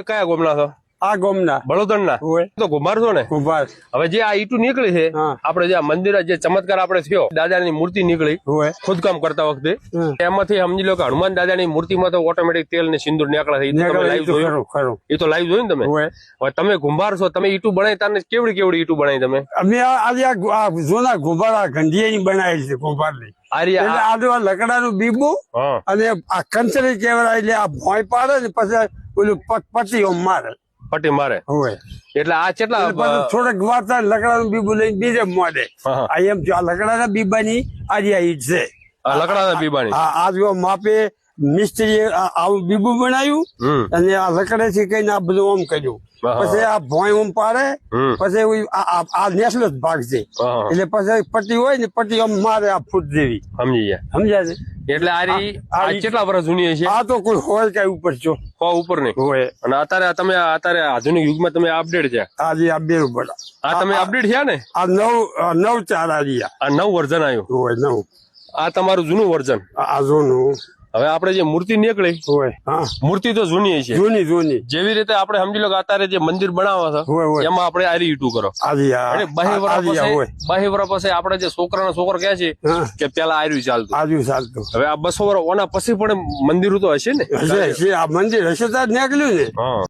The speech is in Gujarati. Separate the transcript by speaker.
Speaker 1: કયા ગોમના છો?
Speaker 2: આ ગોમના
Speaker 1: બળોદરના
Speaker 2: હોય
Speaker 1: તો કુંભાર છો ને?
Speaker 2: કુંભાર
Speaker 1: હવે જે આ ઈટું નીકળી છે,
Speaker 2: હા.
Speaker 1: આપણે જે આ મંદિર જે ચમત્કાર આપણે થયો, દાદાની મૂર્તિ નીકળી
Speaker 2: હોય
Speaker 1: ખોદકામ કરતા વખતે,
Speaker 2: હમ.
Speaker 1: એમાંથી સમજી લો કે હનુમાન દાદાની મૂર્તિમાં તો ઓટોમેટિક તેલ ને સિંદૂર નીકળે છે. ઈ તો તમે લાઈવ જોયું?
Speaker 2: ખરું
Speaker 1: એ તો લાઈવ જોયું ને તમે?
Speaker 2: હોય
Speaker 1: હવે તમે કુંભાર છો, તમે ઈટું બનાવી તાને કેવડી કેવડી ઈટું બનાવી તમે?
Speaker 2: અમે આજે આ જૂના કુંભાર ગંધિયાની બનાવેલી છે કુંભારની. એટલે આજુ આ લકડાનું બીબું
Speaker 1: હા
Speaker 2: અને આ કંચરી કેવડાય એટલે આ ભોંય પાડે ને પછી ઓલું પટ્ટીઓ મારે
Speaker 1: પટ્ટી મારે.
Speaker 2: હોય
Speaker 1: એટલે આ કેટલા
Speaker 2: પછી થોડેક વાર થાય લકડાનું બીબું લઈને બીજે મોડે.
Speaker 1: હા.
Speaker 2: આ એમ છે આ લકડાના બીબાની આજે આ ઈટ છે.
Speaker 1: લકડાના પીવાની?
Speaker 2: આ જો માપે મિસ્ત્રી આવું બીબું બનાવ્યું
Speaker 1: હમ
Speaker 2: અને આ લકડેથી કઈને આ બધું આમ કર્યું.
Speaker 1: હા.
Speaker 2: પછી આ ભોંય આમ પાડે
Speaker 1: હમ.
Speaker 2: પછી આ નેસલો જ ભાગ છે.
Speaker 1: હા.
Speaker 2: એટલે પછી પટ્ટી હોય ને પટ્ટી આમ મારે આ ફૂટ જેવી.
Speaker 1: સમજી ગયા.
Speaker 2: સમજ્યા છે?
Speaker 1: એટલે આ કેટલા વર્ષ જૂની છે?
Speaker 2: આ તો કોઈ હોય કઈ ઉપર છો
Speaker 1: 100 ઉપર નહીં
Speaker 2: હોય.
Speaker 1: અને અત્યારે આધુનિક યુગમાં તમે અપડેટ છે.
Speaker 2: આજે આ બે બડા
Speaker 1: આ તમે અપડેટ થયા ને?
Speaker 2: આ નવ ચાર આવ્યા
Speaker 1: આ નવું વર્ઝન આવ્યું.
Speaker 2: હોય નવ.
Speaker 1: આ તમારું જૂનું વર્ઝન.
Speaker 2: આ જૂનું
Speaker 1: હવે આપણે જે મૂર્તિ નીકળી,
Speaker 2: હોય. હા
Speaker 1: મૂર્તિ તો જૂની છે.
Speaker 2: જૂની
Speaker 1: જેવી રીતે આપણે સમજી લો કે અત્યારે જે મંદિર બનાવવા છે,
Speaker 2: હોય હોય
Speaker 1: એમાં આપણે આરી ઈટું કરો.
Speaker 2: આજે
Speaker 1: અને 22 વર્ષ
Speaker 2: હોય.
Speaker 1: પછી 22 વર્ષ પછી આપણે જે છોકરાનો છોકરો કહે છે
Speaker 2: હા
Speaker 1: કે પેલા આર્યું ચાલતું.
Speaker 2: આજુ ચાલતું
Speaker 1: હવે આ 200 વર્ષ ઓના પછી પણ મંદિરો તો હશે ને?
Speaker 2: હશે આ મંદિર હશે તો જ નીકળ્યું ને.
Speaker 1: હા